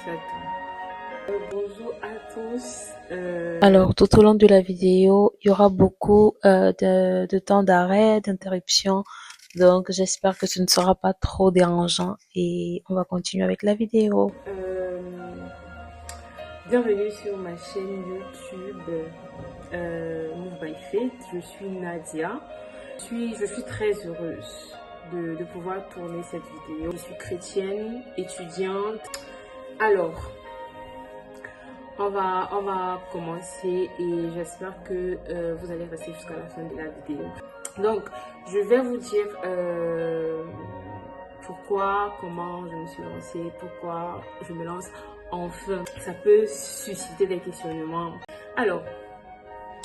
C'est tout. Bonjour à tous. Alors, tout au long de la vidéo, il y aura beaucoup de temps d'arrêt, d'interruption. Donc, j'espère que ce ne sera pas trop dérangeant et on va continuer avec la vidéo. Euh, Bienvenue sur ma chaîne YouTube Move by Faith. Je suis Nadia. Je suis très heureuse de pouvoir tourner cette vidéo. Je suis chrétienne, étudiante. Alors, on va commencer et j'espère que vous allez rester jusqu'à la fin de la vidéo. Donc, je vais vous dire pourquoi, comment je me suis lancée, pourquoi je me lance enfin. Ça peut susciter des questionnements. Alors,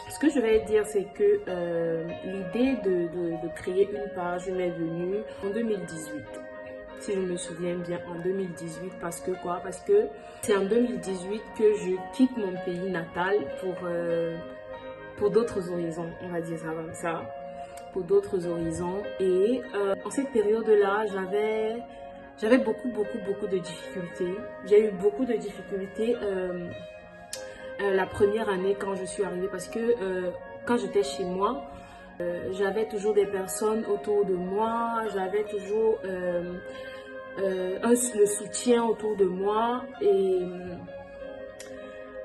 ce que je vais dire, c'est que l'idée de créer une page m'est venue en 2018. Si je me souviens bien, en 2018, parce que quoi? Parce que c'est en 2018 que je quitte mon pays natal pour d'autres horizons, on va dire ça comme ça, pour d'autres horizons. Et en cette période-là, j'avais beaucoup de difficultés. J'ai eu beaucoup de difficultés la première année quand je suis arrivée, parce que quand j'étais chez moi, j'avais toujours des personnes autour de moi, j'avais toujours le soutien autour de moi et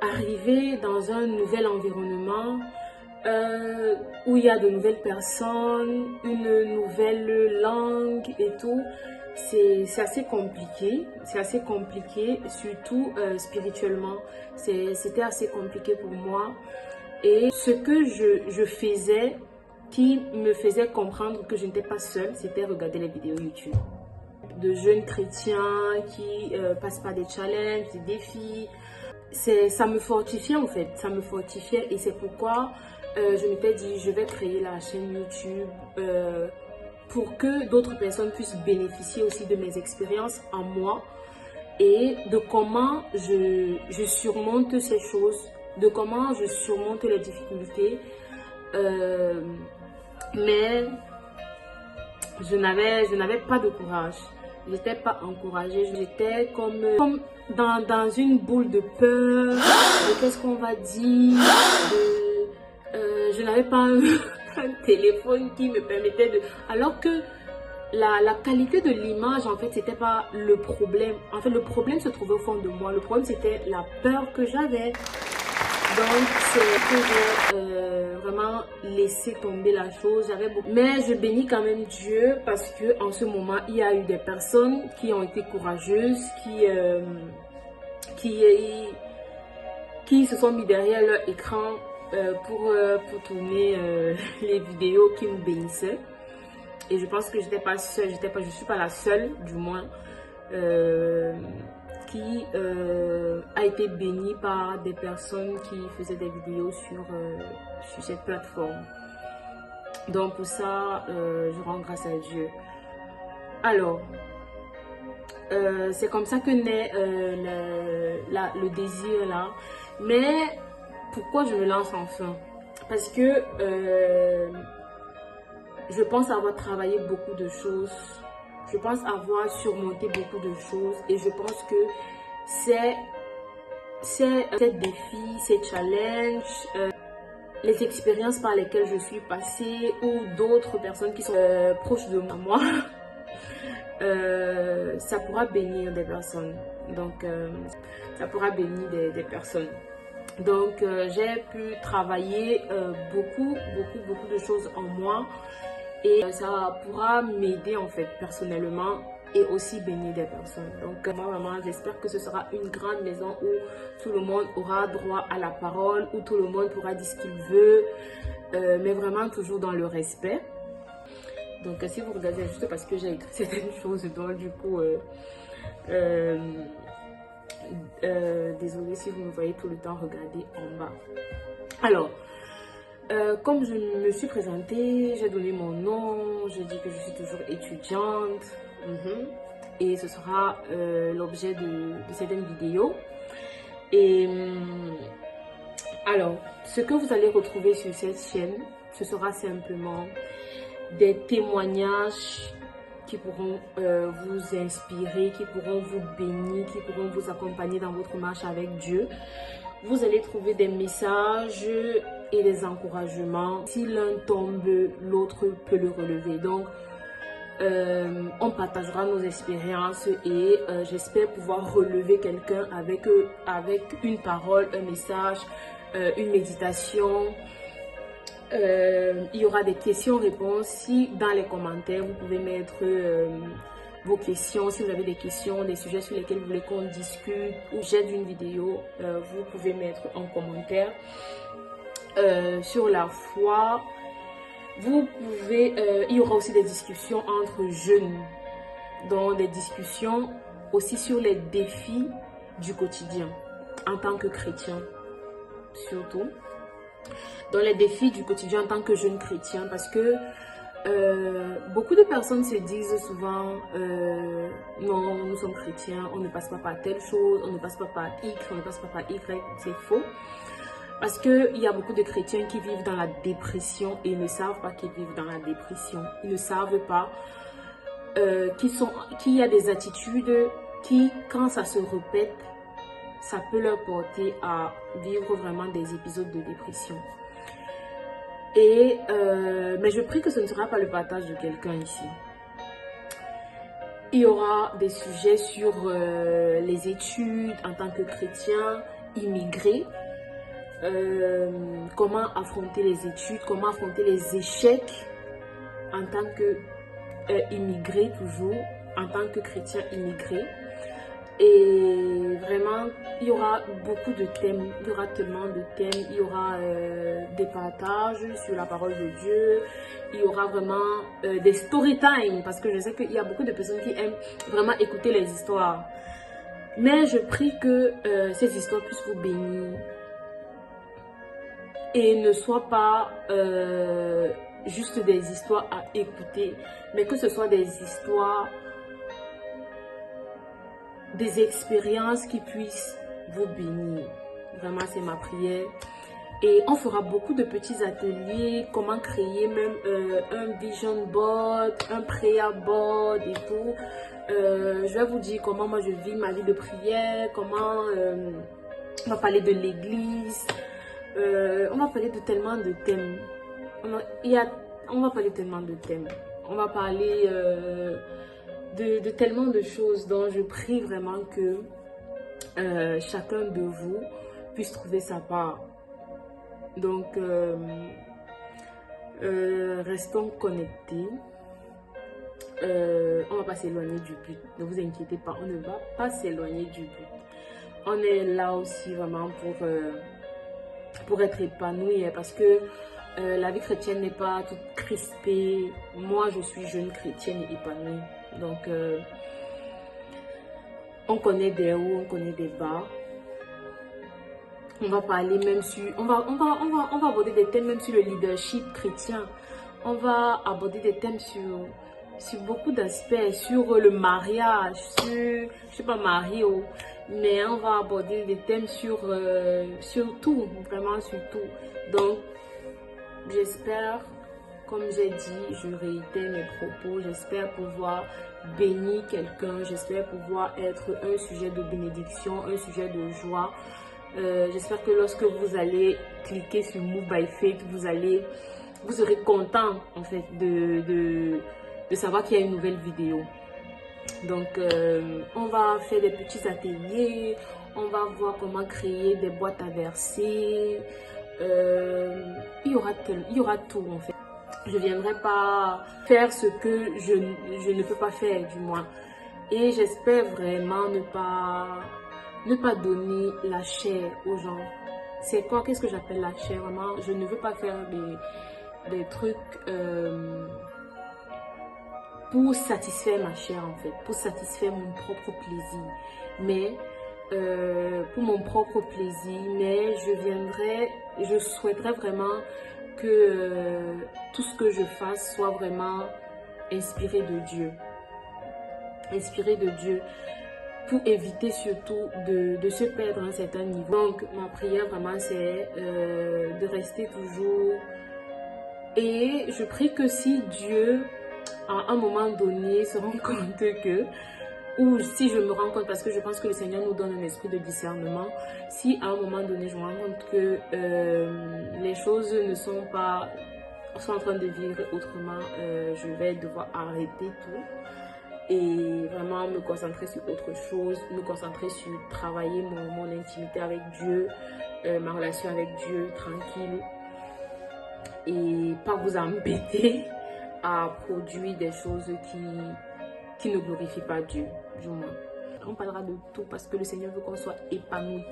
arriver dans un nouvel environnement où il y a de nouvelles personnes, une nouvelle langue et tout, c'est assez compliqué. C'est assez compliqué, surtout spirituellement. C'était assez compliqué pour moi. Et ce que je faisais qui me faisait comprendre que je n'étais pas seule, c'était regarder les vidéos YouTube de jeunes chrétiens qui passent par des challenges, des défis. Ça me fortifiait en fait, ça me fortifiait et c'est pourquoi je m'étais dit je vais créer la chaîne YouTube pour que d'autres personnes puissent bénéficier aussi de mes expériences en moi et de comment je surmonte ces choses, de comment je surmonte les difficultés. Mais je n'avais pas de courage. J'étais pas encouragée. J'étais comme dans une boule de peur. De qu'est-ce qu'on va dire. Je n'avais pas un téléphone qui me permettait de... Alors que la qualité de l'image, en fait, c'était pas le problème. En fait, le problème se trouvait au fond de moi. Le problème, c'était la peur que j'avais. Donc, c'est que j'ai vraiment laissé tomber la chose. Mais je bénis quand même Dieu parce que en ce moment, il y a eu des personnes qui ont été courageuses, qui se sont mis derrière leur écran pour tourner les vidéos qui me bénissaient. Et je pense que j'étais pas seule, je suis pas la seule, du moins. Qui a été bénie par des personnes qui faisaient des vidéos sur cette plateforme. Donc pour ça, je rends grâce à Dieu. Alors, c'est comme ça que naît le désir là. Mais pourquoi je me lance enfin? Parce que je pense avoir travaillé beaucoup de choses. Je pense avoir surmonté beaucoup de choses et je pense que ces défis, ces challenges, les expériences par lesquelles je suis passée ou d'autres personnes qui sont proches de moi, ça pourra bénir des personnes. Donc, ça pourra bénir des personnes. Donc, j'ai pu travailler beaucoup de choses en moi. Et ça pourra m'aider en fait personnellement et aussi bénir des personnes. Donc moi vraiment j'espère que ce sera une grande maison où tout le monde aura droit à la parole, où tout le monde pourra dire ce qu'il veut, mais vraiment toujours dans le respect. Donc si vous regardez juste parce que j'ai écrit certaines choses, donc du coup désolée si vous me voyez tout le temps regarder en bas. Alors comme je me suis présentée, j'ai donné mon nom, j'ai dit que je suis toujours étudiante. Et ce sera l'objet de certaines vidéos. Et alors, ce que vous allez retrouver sur cette chaîne, ce sera simplement des témoignages qui pourront vous inspirer, qui pourront vous bénir, qui pourront vous accompagner dans votre marche avec Dieu. Vous allez trouver des messages et des encouragements. Si l'un tombe, l'autre peut le relever. Donc, on partagera nos expériences et j'espère pouvoir relever quelqu'un avec une parole, un message, une méditation. Il y aura des questions-réponses. Si dans les commentaires, vous pouvez mettre vos questions. Si vous avez des questions, des sujets sur lesquels vous voulez qu'on discute ou j'aide une vidéo, vous pouvez mettre en commentaire. Sur la foi, vous pouvez, il y aura aussi des discussions entre jeunes, donc des discussions aussi sur les défis du quotidien en tant que chrétien, surtout dans les défis du quotidien en tant que jeune chrétien, parce que beaucoup de personnes se disent souvent non, nous sommes chrétiens, on ne passe pas par telle chose, on ne passe pas par X, on ne passe pas par Y. C'est faux. Parce qu'il y a beaucoup de chrétiens qui vivent dans la dépression et ne savent pas qu'ils vivent dans la dépression. Ils ne savent pas qu'il y a des attitudes qui, quand ça se répète, ça peut leur porter à vivre vraiment des épisodes de dépression. Mais je prie que ce ne sera pas le partage de quelqu'un ici. Il y aura des sujets sur les études en tant que chrétien, immigré. Comment affronter les études, comment affronter les échecs en tant que immigré toujours, en tant que chrétien immigré. Et vraiment, il y aura beaucoup de thèmes, il y aura tellement de thèmes, il y aura des partages sur la parole de Dieu, il y aura vraiment des story time, parce que je sais qu'il y a beaucoup de personnes qui aiment vraiment écouter les histoires. Mais je prie que ces histoires puissent vous bénir et ne soient pas juste des histoires à écouter, mais que ce soit des histoires, des expériences qui puissent vous bénir. Vraiment, c'est ma prière. Et on fera beaucoup de petits ateliers, comment créer même un vision board, un prayer board et tout. Je vais vous dire comment moi je vis ma vie de prière, comment on va parler de l'église. On va parler de tellement de thèmes. On va parler tellement de thèmes. On va parler de tellement de choses dont je prie vraiment que chacun de vous puisse trouver sa part. Donc, restons connectés. On ne va pas s'éloigner du but. Ne vous inquiétez pas, on ne va pas s'éloigner du but. On est là aussi vraiment pour être épanoui, parce que la vie chrétienne n'est pas toute crispée. Moi, je suis jeune chrétienne et épanouie. Donc, on connaît des hauts, on connaît des bas. On va parler même sur... On va aborder des thèmes même sur le leadership chrétien. On va aborder des thèmes sur beaucoup d'aspects, sur le mariage, sur... Je ne suis pas mariée, mais on va aborder des thèmes sur tout, vraiment sur tout. Donc, j'espère, comme j'ai dit, je réitère mes propos, j'espère pouvoir bénir quelqu'un, j'espère pouvoir être un sujet de bénédiction, un sujet de joie. J'espère que lorsque vous allez cliquer sur Move by Faith, vous serez content en fait de savoir qu'il y a une nouvelle vidéo. Donc, on va faire des petits ateliers, on va voir comment créer des boîtes à verser. Il y aura tout en fait. Je ne viendrai pas faire ce que je ne peux pas faire du moins. Et j'espère vraiment ne pas donner la chair aux gens. C'est quoi? Qu'est-ce que j'appelle la chair? Vraiment, je ne veux pas faire des trucs pour satisfaire ma chair en fait, pour satisfaire mon propre plaisir. Mais pour mon propre plaisir, mais je souhaiterais vraiment que tout ce que je fasse soit vraiment inspiré de Dieu. Inspiré de Dieu, pour éviter surtout de se perdre à un certain niveau. Donc, ma prière vraiment, c'est de rester toujours. Et je prie que si Dieu à un moment donné se rendre compte que, ou si je me rends compte, parce que je pense que le Seigneur nous donne un esprit de discernement, si à un moment donné je me rends compte que les choses ne sont pas, sont en train de vivre autrement, je vais devoir arrêter tout et vraiment me concentrer sur autre chose, me concentrer sur travailler mon intimité avec Dieu, ma relation avec Dieu tranquille, et pas vous embêter à produire des choses qui ne glorifient pas Dieu, du moins. On parlera de tout parce que le Seigneur veut qu'on soit épanoui.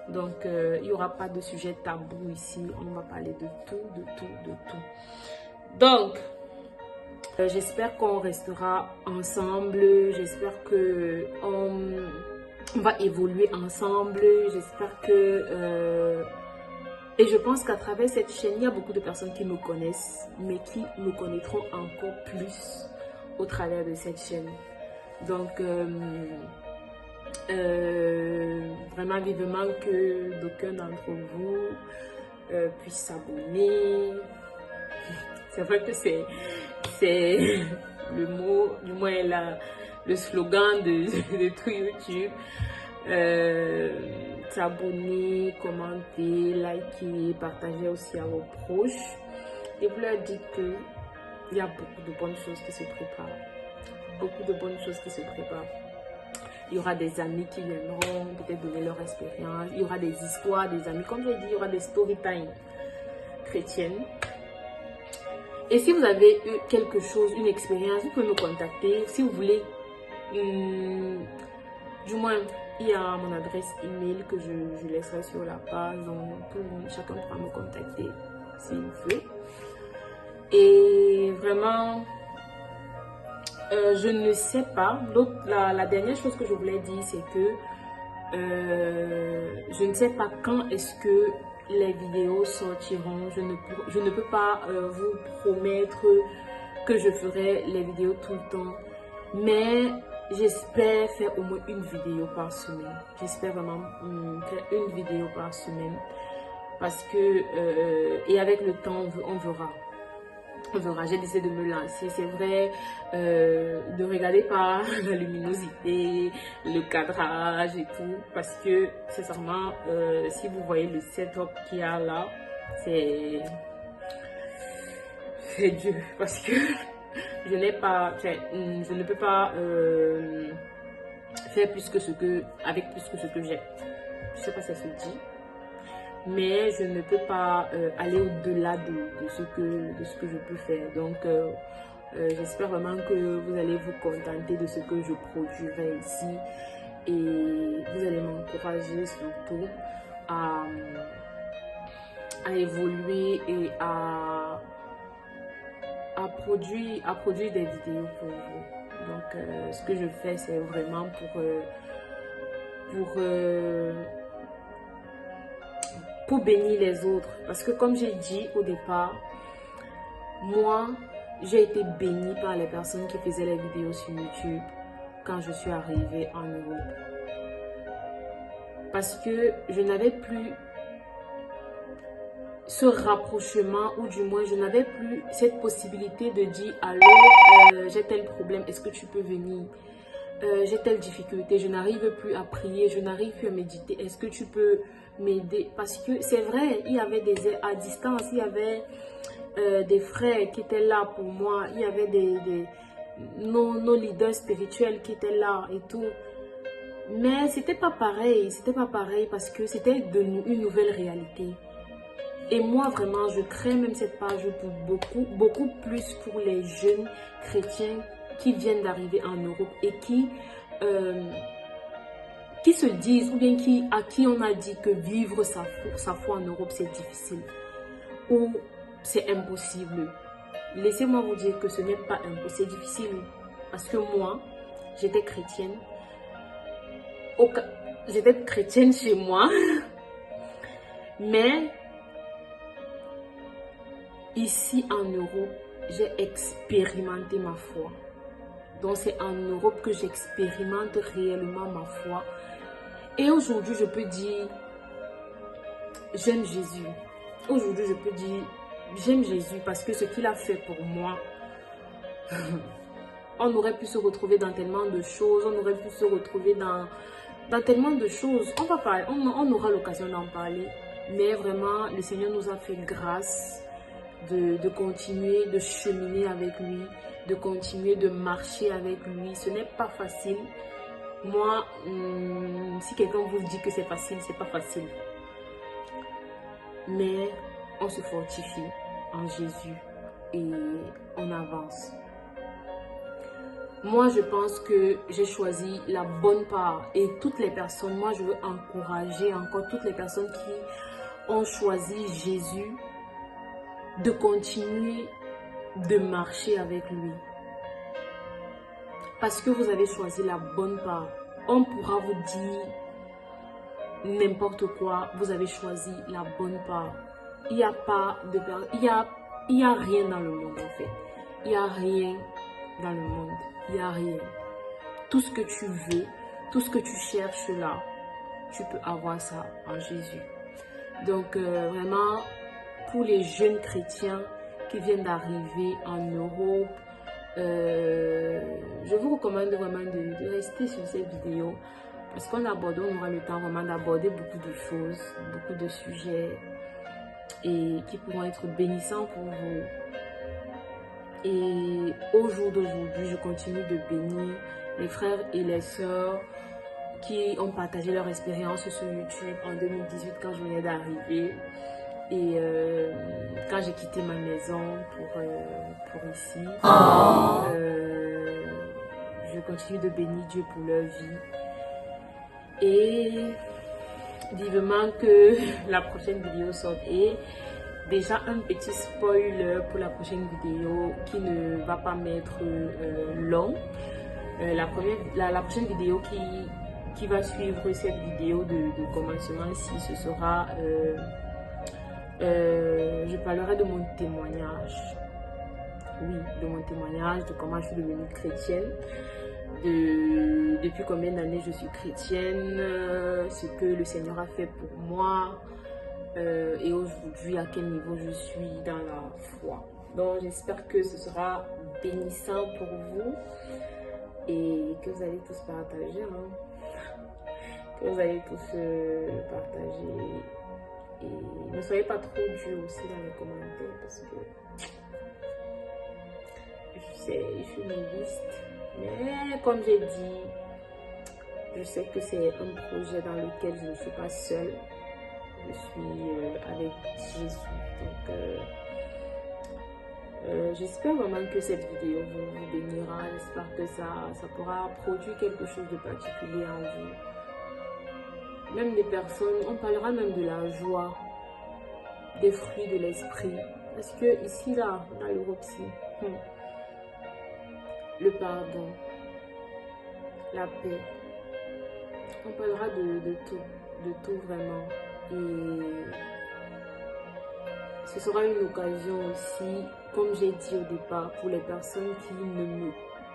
Donc, il n'y aura pas de sujet tabou ici. On va parler de tout, de tout, de tout. Donc, j'espère qu'on restera ensemble. J'espère qu'on va évoluer ensemble. J'espère que... et je pense qu'à travers cette chaîne, il y a beaucoup de personnes qui me connaissent, mais qui me connaîtront encore plus au travers de cette chaîne. Donc, vraiment vivement que d'aucuns d'entre vous puissent s'abonner. C'est vrai que c'est le mot, du moins le slogan de tout YouTube. S'abonner, commenter, liker, partager aussi à vos proches. Et vous leur dites qu'il y a beaucoup de bonnes choses qui se préparent. Beaucoup de bonnes choses qui se préparent. Il y aura des amis qui viendront peut-être donner leur expérience. Il y aura des histoires, des amis. Comme j'ai dit, il y aura des story time chrétiennes. Et si vous avez eu quelque chose, une expérience, vous pouvez me contacter. Si vous voulez, du moins, il y a mon adresse email que je laisserai sur la page. Donc, tout le monde, chacun pourra me contacter s'il veut. Et vraiment... je ne sais pas. La dernière chose que je voulais dire, c'est que je ne sais pas quand est-ce que les vidéos sortiront. Je ne peux pas vous promettre que je ferai les vidéos tout le temps. Mais j'espère faire au moins une vidéo par semaine. J'espère vraiment faire une vidéo par semaine. Parce que, et avec le temps, on verra. On verra, j'ai décidé de me lancer, c'est vrai, de regarder par la luminosité, le cadrage et tout, parce que, sincèrement, si vous voyez le setup qu'il y a là, c'est Dieu, parce que je n'ai pas, je ne peux pas faire plus que ce que, avec plus que ce que j'ai. Je sais pas si ça se dit. Mais je ne peux pas aller au-delà de ce que je peux faire. Donc, j'espère vraiment que vous allez vous contenter de ce que je produirai ici. Et vous allez m'encourager surtout à évoluer et à produire des vidéos pour vous. Donc, ce que je fais, c'est vraiment pour bénir les autres. Parce que comme j'ai dit au départ, moi, j'ai été bénie par les personnes qui faisaient les vidéos sur YouTube quand je suis arrivée en Europe. Parce que je n'avais plus ce rapprochement, ou du moins je n'avais plus cette possibilité de dire allô, j'ai tel problème, est-ce que tu peux venir? J'ai telle difficulté, je n'arrive plus à prier, je n'arrive plus à méditer, est-ce que tu peux m'aider? Parce que c'est vrai, il y avait des aides à distance, il y avait des frères qui étaient là pour moi, il y avait nos leaders spirituels qui étaient là et tout. Mais c'était pas pareil parce que c'était une nouvelle réalité. Et moi vraiment, je crée même cette page pour beaucoup plus pour les jeunes chrétiens qui viennent d'arriver en Europe et qui se disent, ou bien à qui on a dit que vivre sa foi en Europe c'est difficile ou c'est impossible. Laissez-moi vous dire que ce n'est pas impossible, c'est difficile. Parce que moi, j'étais chrétienne. J'étais chrétienne chez moi. Mais ici en Europe, j'ai expérimenté ma foi. Donc c'est en Europe que j'expérimente réellement ma foi. Et aujourd'hui, je peux dire, j'aime Jésus. Aujourd'hui, je peux dire, j'aime Jésus parce que ce qu'il a fait pour moi, On aurait pu se retrouver dans tellement de choses, on aurait pu se retrouver dans tellement de choses. On va parler, on aura l'occasion d'en parler. Mais vraiment, le Seigneur nous a fait grâce de continuer, de cheminer avec lui, de continuer de marcher avec lui. Ce n'est pas facile. Moi, si quelqu'un vous dit que c'est facile, c'est pas facile. Mais on se fortifie en Jésus et on avance. Moi, je pense que j'ai choisi la bonne part et toutes les personnes, moi, je veux encourager encore toutes les personnes qui ont choisi Jésus de continuer de marcher avec lui. Parce que vous avez choisi la bonne part. On pourra vous dire n'importe quoi, vous avez choisi la bonne part. Il n'y a pas de... Il y a rien dans le monde en fait. Il n'y a rien dans le monde. Il n'y a rien. Tout ce que tu veux, tout ce que tu cherches là, tu peux avoir ça en Jésus. Donc vraiment, pour les jeunes chrétiens qui viennent d'arriver en Europe, je vous recommande vraiment de rester sur cette vidéo parce qu'on aura le temps vraiment d'aborder beaucoup de choses, beaucoup de sujets et qui pourront être bénissants pour vous. Et au jour d'aujourd'hui, je continue de bénir les frères et les sœurs qui ont partagé leur expérience sur YouTube en 2018 quand je venais d'arriver. Et quand j'ai quitté ma maison pour ici, je continue de bénir Dieu pour leur vie. Et vivement que la prochaine vidéo sorte. Et déjà un petit spoiler pour la prochaine vidéo qui ne va pas m'être long. La prochaine vidéo qui va suivre cette vidéo de commencement ici, ce sera... je parlerai de mon témoignage. Oui, de mon témoignage, de comment je suis devenue chrétienne. Depuis combien d'années je suis chrétienne, ce que le Seigneur a fait pour moi et aujourd'hui à quel niveau je suis dans la foi. Donc j'espère que ce sera bénissant pour vous et que vous allez tous partager, que vous allez tous partager et ne soyez pas trop durs aussi dans les commentaires parce que je suis novice. Mais comme j'ai dit, je sais que c'est un projet dans lequel je ne suis pas seule. Je suis avec Jésus. Donc, j'espère vraiment que cette vidéo vous bénira. J'espère que ça pourra produire quelque chose de particulier en vous. Même des personnes, on parlera même de la joie, des fruits de l'esprit. Parce que ici, là, dans l'Europe-ci, le pardon, la paix. On parlera de tout vraiment. Et ce sera une occasion aussi, comme j'ai dit au départ, pour les personnes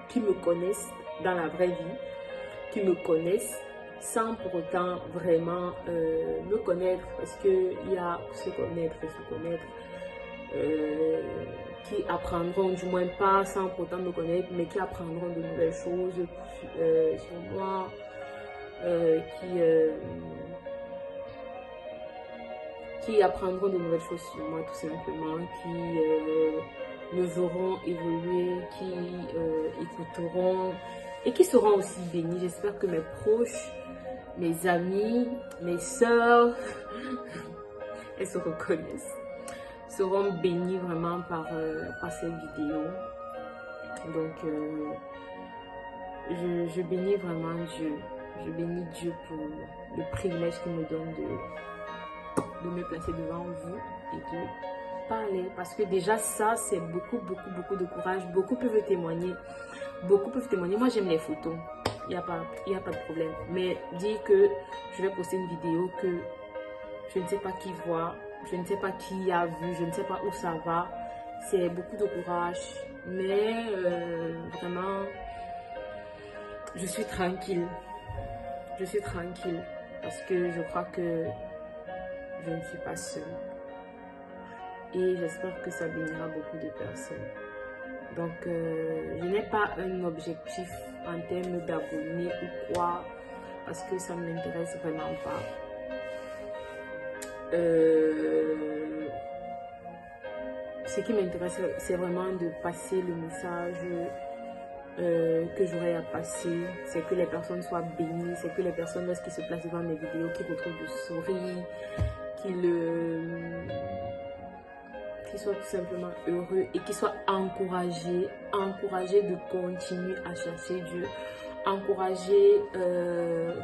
qui me connaissent dans la vraie vie, qui me connaissent sans pour autant vraiment me connaître, parce qu'il y a se connaître et se connaître. Qui apprendront, du moins pas sans pourtant me connaître, mais qui apprendront de nouvelles choses sur moi, qui apprendront de nouvelles choses sur moi tout simplement, qui me verront évoluer, qui écouteront et qui seront aussi bénis. J'espère que mes proches, mes amis, mes soeurs, elles se reconnaissent, seront bénis vraiment par cette vidéo. Donc je bénis vraiment Dieu. Je bénis Dieu pour le privilège qu'il me donne de me placer devant vous et de parler. Parce que déjà ça, c'est beaucoup de courage. Beaucoup peuvent témoigner. Moi, j'aime les photos. Il n'y a pas de problème. Mais dire que je vais poster une vidéo que je ne sais pas qui voit, je ne sais pas qui a vu, je ne sais pas où ça va. C'est beaucoup de courage. Mais vraiment, je suis tranquille. Je suis tranquille parce que je crois que je ne suis pas seule. Et j'espère que ça bénira beaucoup de personnes. Donc, je n'ai pas un objectif en termes d'abonnés ou quoi, parce que ça ne m'intéresse vraiment pas. Ce qui m'intéresse, c'est vraiment de passer le message que j'aurais à passer. C'est que les personnes soient bénies, c'est que les personnes, lorsqu'ils se placent devant mes vidéos, qu'ils retrouvent le sourire, qu'ils soient tout simplement heureux et qu'ils soient encouragés de continuer à chercher Dieu, encouragés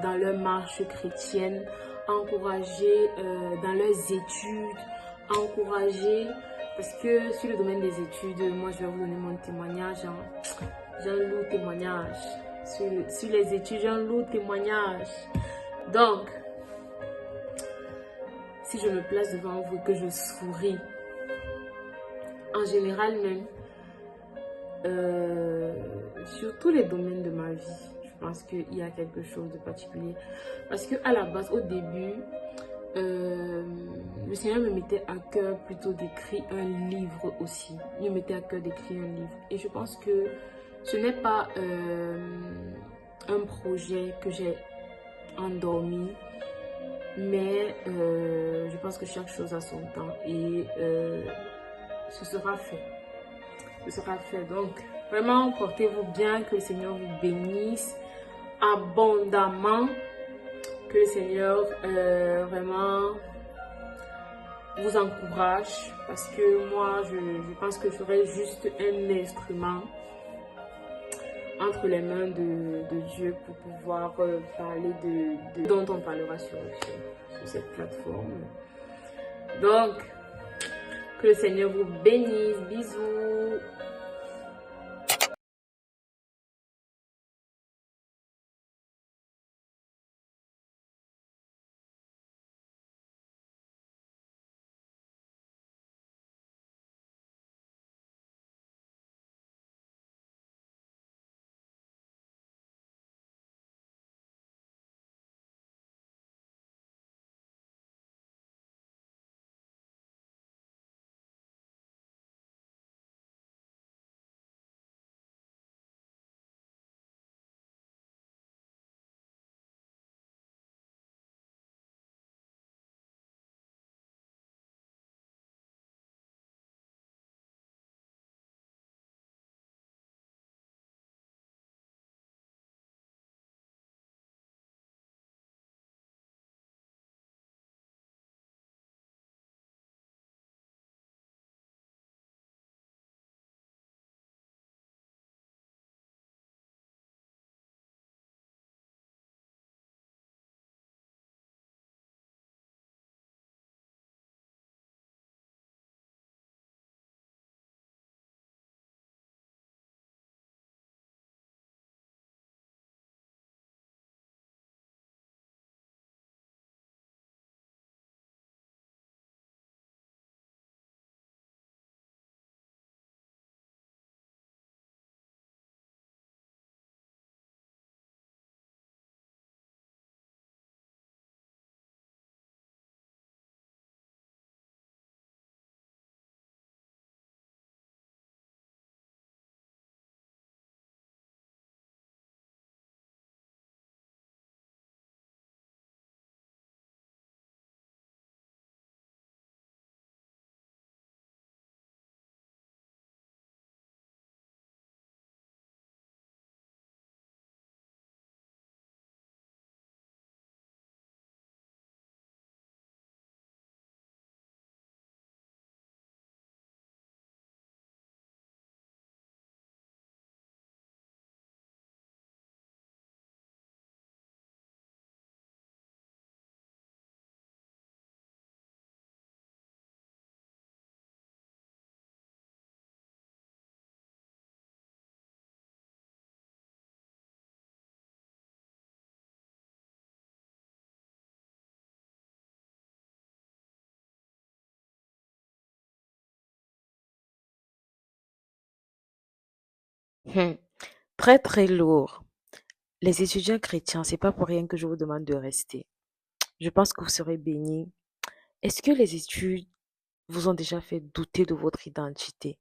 dans leur marche chrétienne, encouragés dans leurs études, encouragés parce que sur le domaine des études, moi je vais vous donner mon témoignage. J'ai un lourd témoignage. Sur les études, j'ai un lourd témoignage. Donc, si je me place devant vous et que je souris, en général même, sur tous les domaines de ma vie, je pense qu'il y a quelque chose de particulier. Parce qu'à la base, au début, le Seigneur me mettait à cœur plutôt d'écrire un livre aussi. Il me mettait à cœur d'écrire un livre. Et je pense que ce n'est pas un projet que j'ai endormi, mais je pense que chaque chose a son temps et ce sera fait. Ce sera fait. Donc, vraiment, portez-vous bien, que le Seigneur vous bénisse abondamment, que le Seigneur vraiment vous encourage, parce que moi, je pense que je serai juste un instrument entre les mains de Dieu pour pouvoir parler de dont on parlera sur cette plateforme. Donc, que le Seigneur vous bénisse. Bisous. Hmm. Très très lourd. Les étudiants chrétiens, c'est pas pour rien que je vous demande de rester. Je pense que vous serez bénis. Est-ce que les études vous ont déjà fait douter de votre identité?